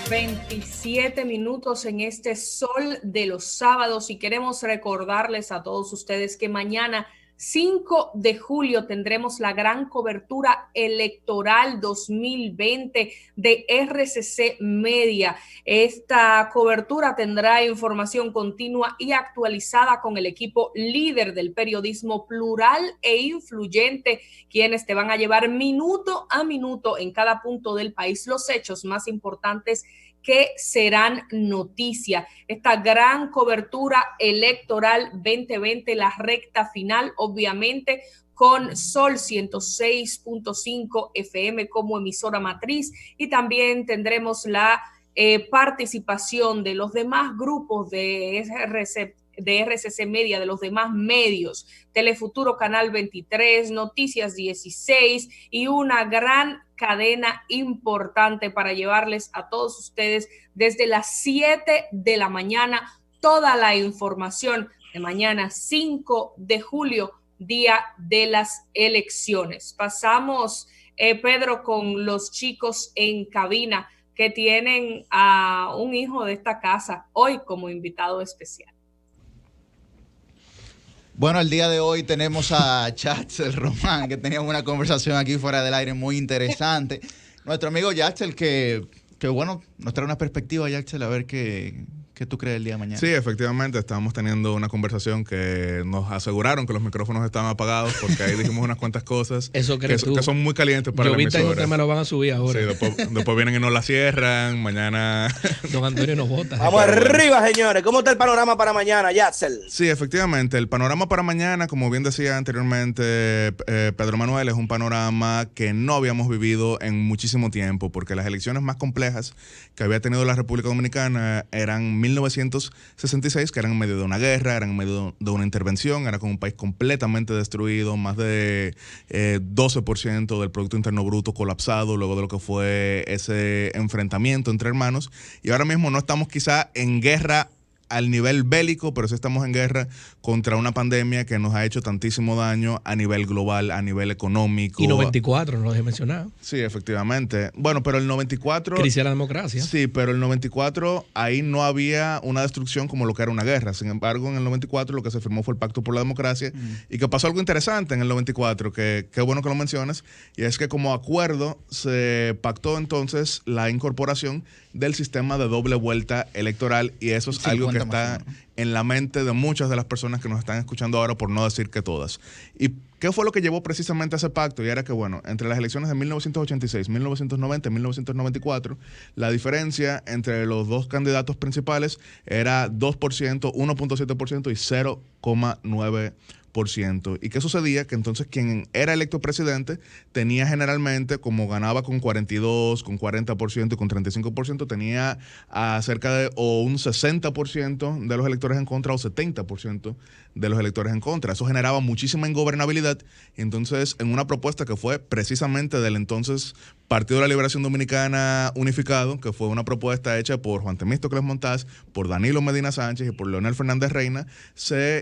27 minutos en este sol de los sábados y queremos recordarles a todos ustedes que mañana 5 de julio tendremos la gran cobertura electoral 2020 de RCC Media. Esta cobertura tendrá información continua y actualizada con el equipo líder del periodismo plural e influyente, quienes te van a llevar minuto a minuto en cada punto del país los hechos más importantes que serán noticia. Esta gran cobertura electoral 2020, la recta final, obviamente, con Sol 106.5 FM como emisora matriz, y también tendremos la participación de los demás grupos de RCC Media, de los demás medios, Telefuturo Canal 23, Noticias 16 y una gran cadena importante para llevarles a todos ustedes desde las 7 de la mañana toda la información de mañana 5 de julio, día de las elecciones. Pasamos, Pedro, con los chicos en cabina que tienen a un hijo de esta casa hoy como invitado especial. Bueno, el día de hoy tenemos a Yaxel Román, que teníamos una conversación aquí fuera del aire muy interesante. Nuestro amigo Yaxel, que bueno, nos trae una perspectiva, Yaxel, a ver qué tú crees el día de mañana. Sí, efectivamente, estábamos teniendo una conversación que nos aseguraron que los micrófonos estaban apagados porque ahí dijimos unas cuantas cosas que son muy calientes para la emisora. Yo vi que me lo van a subir ahora. Sí, después vienen y nos la cierran, mañana... Don Antonio nos vota. Vamos arriba, señores. ¿Cómo está el panorama para mañana, Yaxel? Sí, efectivamente, el panorama para mañana, como bien decía anteriormente Pedro Manuel, es un panorama que no habíamos vivido en muchísimo tiempo, porque las elecciones más complejas que había tenido la República Dominicana eran 1966, que eran en medio de una guerra, eran en medio de una intervención, era con un país completamente destruido, más de 12% del Producto Interno Bruto colapsado luego de lo que fue ese enfrentamiento entre hermanos. Y ahora mismo no estamos quizá en guerra al nivel bélico, pero sí estamos en guerra contra una pandemia que nos ha hecho tantísimo daño a nivel global, a nivel económico. Y 94, no lo dejé mencionar. Sí, efectivamente. Bueno, pero el 94... Crisis de la democracia. Sí, pero el 94 ahí no había una destrucción como lo que era una guerra. Sin embargo, en el 94 lo que se firmó fue el Pacto por la Democracia y que pasó algo interesante en el 94, que qué bueno que lo mencionas, y es que como acuerdo se pactó entonces la incorporación del sistema de doble vuelta electoral, y eso es algo que está en la mente de muchas de las personas que nos están escuchando ahora, por no decir que todas. ¿Y qué fue lo que llevó precisamente a ese pacto? Y era que, bueno, entre las elecciones de 1986, 1990 y 1994, la diferencia entre los dos candidatos principales era 2%, 1.7% y 0,9%. ¿Y qué sucedía? Que entonces quien era electo presidente tenía generalmente, como ganaba con 42, con 40% y con 35%, tenía cerca de o un 60% de los electores en contra o 70% de los electores en contra. Eso generaba muchísima ingobernabilidad, y entonces en una propuesta que fue precisamente del entonces Partido de la Liberación Dominicana Unificado, que fue una propuesta hecha por Juan Temístocles Montaz, por Danilo Medina Sánchez y por Leonel Fernández Reina,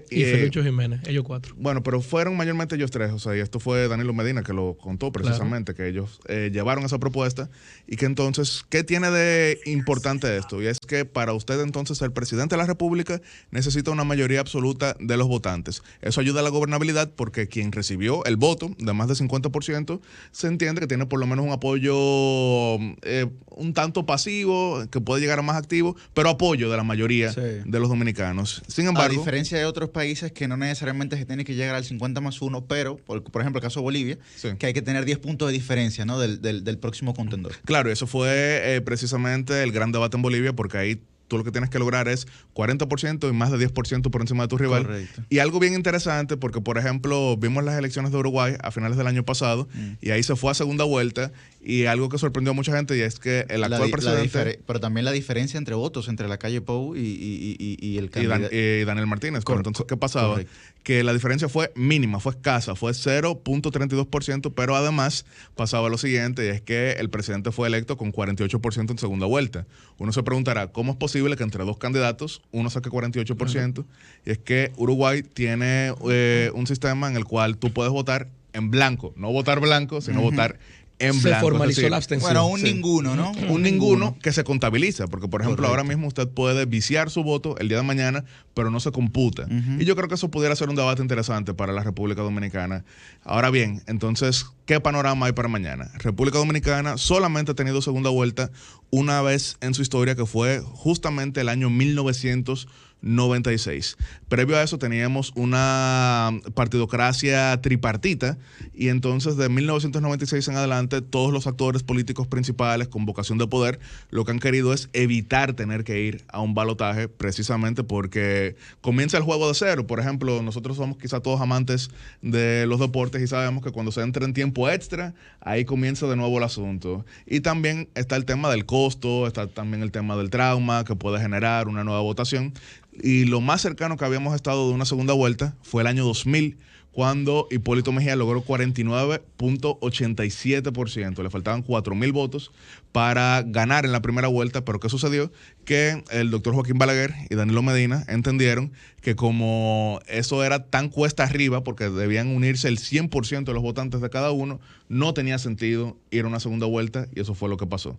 y Felucho Jiménez, ellos 4. Bueno, pero fueron mayormente ellos 3, o sea, y esto fue Danilo Medina que lo contó precisamente, claro, que ellos llevaron esa propuesta, y que entonces, ¿qué tiene de importante esto? Y es que para usted entonces ser presidente de la República necesita una mayoría absoluta de los votantes. Eso ayuda a la gobernabilidad porque quien recibió el voto de más de 50% se entiende que tiene por lo menos un apoyo un tanto pasivo, que puede llegar a más activo, pero apoyo de la mayoría de los dominicanos. Sin embargo, a diferencia de otros países que no necesariamente se tiene que llegar al 50+1, pero, por ejemplo, el caso de Bolivia, que hay que tener 10 puntos de diferencia, ¿no?, del próximo contendor. Claro, eso fue precisamente el gran debate en Bolivia, porque ahí tú lo que tienes que lograr es 40% y más de 10% por encima de tu rival. Correcto. Y algo bien interesante, porque por ejemplo vimos las elecciones de Uruguay a finales del año pasado, y ahí se fue a segunda vuelta, y algo que sorprendió a mucha gente, y es que el actual presidente... Pero también la diferencia entre votos entre la calle Pou y el candidato... y Daniel Martínez. Pero entonces, ¿qué pasaba? Correcto. Que la diferencia fue mínima, fue escasa, fue 0.32%, pero además pasaba lo siguiente, y es que el presidente fue electo con 48% en segunda vuelta. Uno se preguntará, ¿cómo es posible que entre dos candidatos uno saque 48%? Y es que Uruguay tiene un sistema en el cual tú puedes votar en blanco, no votar blanco, sino votar en Se blanco. formalizó es decir, la abstención. Bueno, un ninguno, ¿no? Un ninguno que se contabiliza, porque por ejemplo Correcto. ahora mismo usted puede viciar su voto el día de mañana, pero no se computa. Y yo creo que eso pudiera ser un debate interesante para la República Dominicana. Ahora bien, entonces, ¿qué panorama hay para mañana? República Dominicana solamente ha tenido segunda vuelta una vez en su historia, que fue justamente el año 1996. Previo a eso teníamos una partidocracia tripartita, y entonces de 1996 en adelante todos los actores políticos principales con vocación de poder lo que han querido es evitar tener que ir a un balotaje, precisamente porque comienza el juego de cero. Por ejemplo, nosotros somos quizá todos amantes de los deportes y sabemos que cuando se entra en tiempo extra, ahí comienza de nuevo el asunto. Y también está el tema del costo, está también el tema del trauma que puede generar una nueva votación. Y lo más cercano que habíamos estado de una segunda vuelta fue el año 2000, cuando Hipólito Mejía logró 49.87%. Le faltaban 4,000 votos para ganar en la primera vuelta, pero ¿qué sucedió? Que el doctor Joaquín Balaguer y Danilo Medina entendieron que como eso era tan cuesta arriba, porque debían unirse el 100% de los votantes de cada uno, no tenía sentido ir a una segunda vuelta, y eso fue lo que pasó.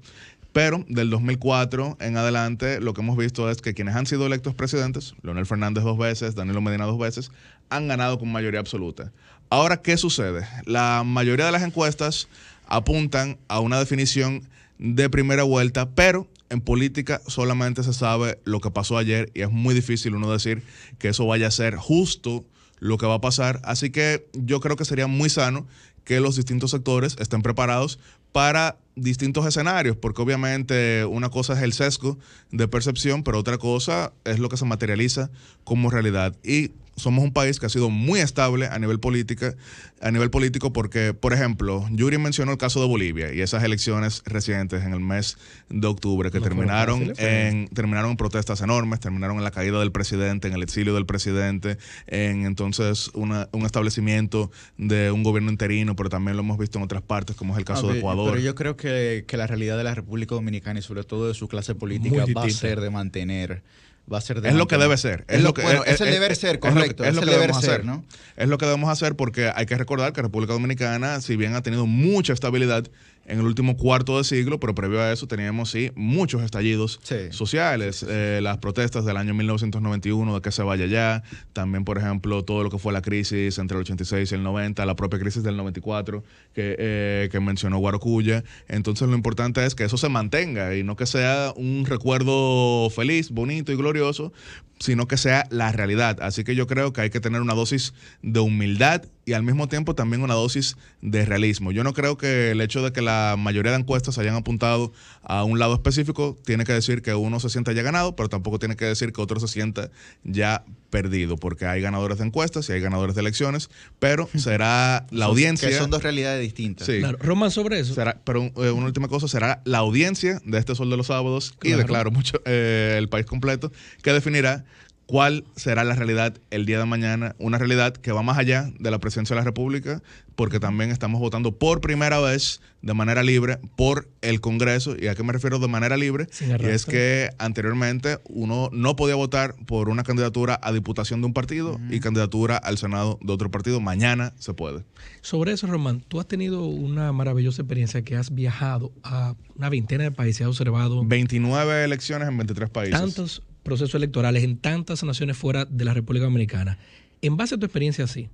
Pero del 2004 en adelante lo que hemos visto es que quienes han sido electos presidentes, Leonel Fernández 2 veces, Danilo Medina 2 veces, han ganado con mayoría absoluta. Ahora, ¿qué sucede? La mayoría de las encuestas apuntan a una definición de primera vuelta, pero en política solamente se sabe lo que pasó ayer y es muy difícil uno decir que eso vaya a ser justo lo que va a pasar. Así que yo creo que sería muy sano que los distintos sectores estén preparados para distintos escenarios, porque obviamente una cosa es el sesgo de percepción, pero otra cosa es lo que se materializa como realidad. Y somos un país que ha sido muy estable a nivel político porque, por ejemplo, Yuri mencionó el caso de Bolivia y esas elecciones recientes en el mes de octubre que terminaron en protestas enormes, terminaron en la caída del presidente, en el exilio del presidente, en entonces un establecimiento de un gobierno interino, pero también lo hemos visto en otras partes, como es el caso de Ecuador. Pero yo creo que la realidad de la República Dominicana y sobre todo de su clase política va a ser de mantener. Es lo que debe ser. Es el deber ser, correcto. Es lo que debemos hacer, ¿no? Es lo que debemos hacer, porque hay que recordar que República Dominicana, si bien ha tenido mucha estabilidad en el último cuarto de siglo, pero previo a eso teníamos muchos estallidos sociales, las protestas del año 1991 de que se vaya ya, también por ejemplo todo lo que fue la crisis entre el 86 y el 90, la propia crisis del 94 que mencionó Guarocuya. Entonces lo importante es que eso se mantenga y no que sea un recuerdo feliz, bonito y glorioso, sino que sea la realidad. Así que yo creo que hay que tener una dosis de humildad y al mismo tiempo también una dosis de realismo. Yo no creo que el hecho de que la mayoría de encuestas hayan apuntado a un lado específico tiene que decir que uno se sienta ya ganado, pero tampoco tiene que decir que otro se sienta ya perdido, porque hay ganadores de encuestas y hay ganadores de elecciones, pero será la audiencia... Que son dos realidades distintas. Sí. Claro. Román, sobre eso. Pero una última cosa, será la audiencia de este Sol de los Sábados y de Claro Mucho, el país completo, que definirá cuál será la realidad el día de mañana, una realidad que va más allá de la presidencia de la República, porque también estamos votando por primera vez de manera libre por el Congreso. ¿Y a qué me refiero de manera libre? Y es que anteriormente uno no podía votar por una candidatura a diputación de un partido y candidatura al Senado de otro partido. Mañana se puede. Sobre eso, Román, tú has tenido una maravillosa experiencia que has viajado a una veintena de países, has observado 29 elecciones en 23 países. Tantos procesos electorales en tantas naciones fuera de la República Dominicana. En base a tu experiencia así,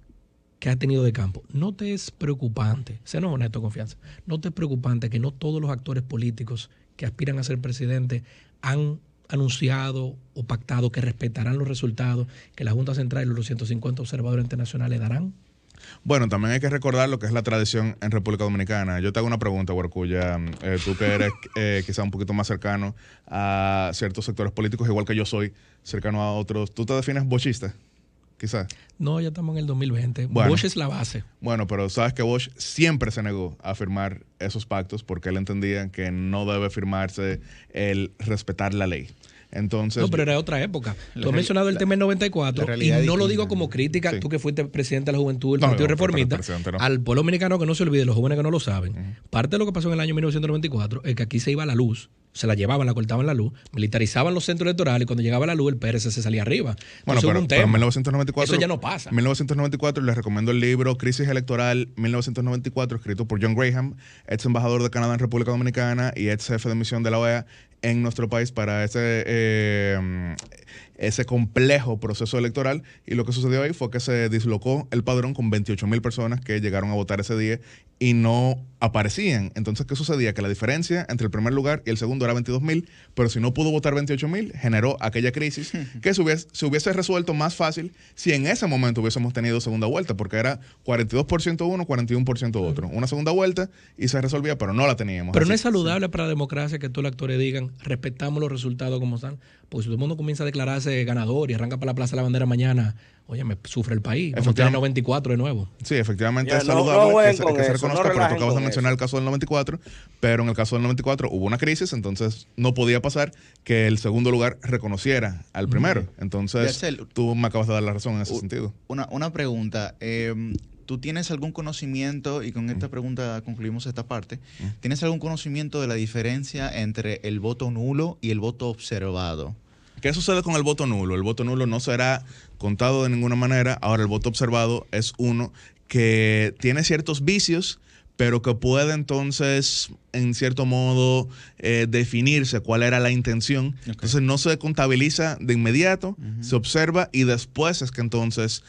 que has tenido de campo, ¿no te es preocupante, sénos honesto, confianza, no te es preocupante que no todos los actores políticos que aspiran a ser presidente han anunciado o pactado que respetarán los resultados que la Junta Central y los 150 observadores internacionales darán? Bueno, también hay que recordar lo que es la tradición en República Dominicana. Yo te hago una pregunta, Guarcuya. Tú que eres quizá un poquito más cercano a ciertos sectores políticos, igual que yo soy cercano a otros, ¿tú te defines bochista? Quizás. No, ya estamos en el 2020. Bueno, Bosch es la base. Bueno, pero sabes que Bosch siempre se negó a firmar esos pactos porque él entendía que no debe firmarse el respetar la ley. Entonces, no, pero era otra época. Tú has mencionado el tema del 94 y no lo digo como crítica, sí. Tú que fuiste presidente de la Juventud del Partido Reformista, al pueblo dominicano que no se olvide, los jóvenes que no lo saben. Parte de lo que pasó en el año 1994 es que aquí se iba la luz, se la llevaban, la cortaban la luz, militarizaban los centros electorales y cuando llegaba la luz el PRC se salía arriba. Bueno, pero en 1994... Eso ya no pasa. En 1994 les recomiendo el libro Crisis Electoral 1994, escrito por John Graham, ex embajador de Canadá en República Dominicana y ex jefe de misión de la OEA en nuestro país para ese complejo proceso electoral. Y lo que sucedió ahí fue que se dislocó el padrón con 28,000 personas que llegaron a votar ese día y no aparecían. Entonces, ¿qué sucedía? Que la diferencia entre el primer lugar y el segundo era 22,000, pero si no pudo votar 28,000, generó aquella crisis que se hubiese resuelto más fácil si en ese momento hubiésemos tenido segunda vuelta, porque era 42% uno, 41% otro. Una segunda vuelta y se resolvía, pero no la teníamos. Pero así, no es saludable para la democracia que todos los actores digan, respetamos los resultados como están, porque si todo el mundo comienza a declararse ganador y arranca para la Plaza de la Bandera mañana, oye, me sufre el país. Vamos a tener 94 de nuevo. Sí, efectivamente es saludable que se reconozca, pero tú acabas de mencionar el caso del 94, pero en el caso del 94 hubo una crisis, entonces no podía pasar que el segundo lugar reconociera al primero. Entonces, tú me acabas de dar la razón en ese sentido. Una pregunta. ¿Tú tienes algún conocimiento, y con esta pregunta concluimos esta parte, ¿tienes algún conocimiento de la diferencia entre el voto nulo y el voto observado? ¿Qué sucede con el voto nulo? El voto nulo no será contado de ninguna manera. Ahora, el voto observado es uno que tiene ciertos vicios, pero que puede entonces, en cierto modo, definirse cuál era la intención. Okay. Entonces no se contabiliza de inmediato, se observa y después es que entonces,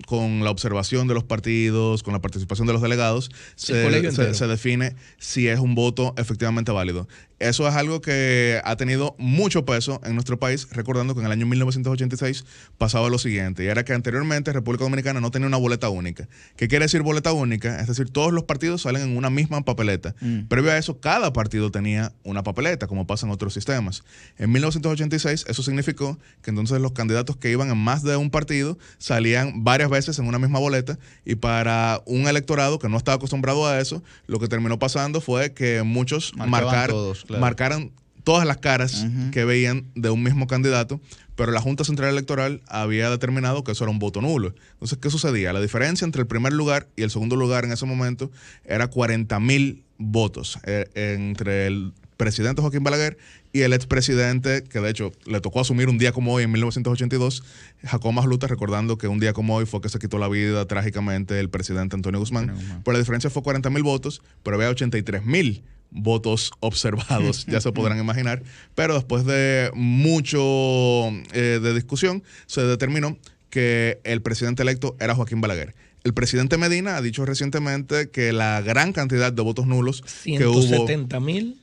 con la observación de los partidos, con la participación de los delegados, se define si es un voto efectivamente válido. Eso es algo que ha tenido mucho peso en nuestro país, recordando que en el año 1986 pasaba lo siguiente, y era que anteriormente República Dominicana no tenía una boleta única. ¿Qué quiere decir boleta única? Es decir, todos los partidos salen en una misma papeleta. Previo a eso, cada partido tenía una papeleta, como pasa en otros sistemas. En 1986, eso significó que entonces los candidatos que iban en más de un partido salían varias veces en una misma boleta, y para un electorado que no estaba acostumbrado a eso, lo que terminó pasando fue que muchos marcaran todas las caras que veían de un mismo candidato, pero la Junta Central Electoral había determinado que eso era un voto nulo. Entonces, ¿qué sucedía? La diferencia entre el primer lugar y el segundo lugar en ese momento era 40,000 votos entre el presidente Joaquín Balaguer y el expresidente, que de hecho le tocó asumir un día como hoy en 1982, Jacobo Masluta, recordando que un día como hoy fue que se quitó la vida trágicamente el presidente Antonio Guzmán. Pero la diferencia fue 40,000 votos, pero había 83,000 votos observados, ya se podrán imaginar, pero después de mucho de discusión, se determinó que el presidente electo era Joaquín Balaguer. El presidente Medina ha dicho recientemente que la gran cantidad de votos nulos que hubo... 170,000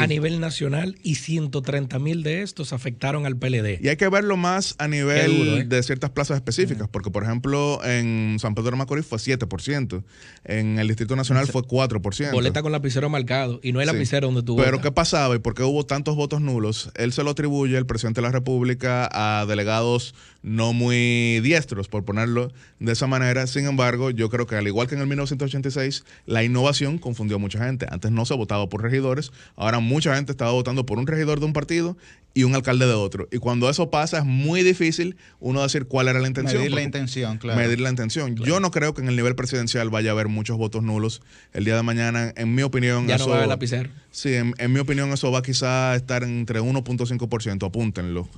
a nivel nacional y 130,000 de estos afectaron al PLD. Y hay que verlo más a nivel de ciertas plazas específicas, porque por ejemplo en San Pedro de Macorís fue 7%, en el Distrito Nacional fue 4%. Boleta con lapicero marcado y no hay lapicero donde tú Pero votas. ¿qué pasaba y por qué hubo tantos votos nulos? Él se lo atribuye, el presidente de la República, a delegados no muy diestros, por ponerlo de esa manera. Sin embargo, yo creo que al igual que en el 1986, la innovación confundió a mucha gente. Antes no se votaba por regidores, ahora mucha gente estaba votando por un regidor de un partido y un alcalde de otro. Y cuando eso pasa es muy difícil uno decir cuál era la intención. Medir la intención, claro. Medir la intención. Claro. Yo no creo que en el nivel presidencial vaya a haber muchos votos nulos el día de mañana. En mi opinión, ya eso... no va a haber lapicero. Sí, en mi opinión eso va quizá a estar entre 1.5%, apúntenlo.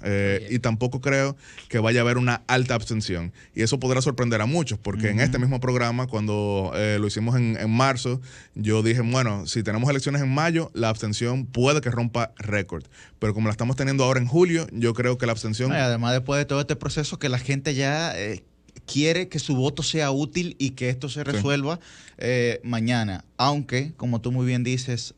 Y tampoco creo que vaya a haber una alta abstención. Y eso podrá sorprender a muchos, porque en este mismo programa, cuando lo hicimos en marzo, yo dije, bueno, si tenemos elecciones en mayo, la abstención puede que rompa récord. Pero como la estamos teniendo ahora en julio, yo creo que la abstención... No, y además, después de todo este proceso, que la gente ya... quiere que su voto sea útil y que esto se resuelva mañana. Aunque, como tú muy bien dices,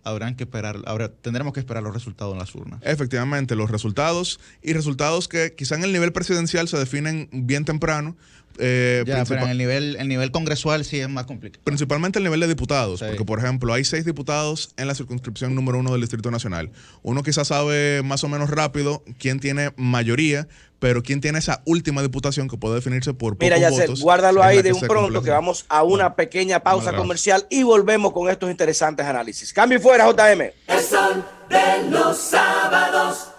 tendremos que esperar los resultados en las urnas. Efectivamente, los resultados y resultados que quizá en el nivel presidencial se definen bien temprano. Pero en el nivel congresual sí es más complicado. Principalmente el nivel de diputados, porque por ejemplo hay 6 diputados en la circunscripción número 1 del Distrito Nacional. Uno quizás sabe más o menos rápido quién tiene mayoría, pero quién tiene esa última diputación que puede definirse por pocos votos. Mira, guárdalo ahí de un pronto, que vamos a una pequeña pausa comercial y volvemos con estos interesantes análisis. Cambio y fuera, JM. El sol de los sábados.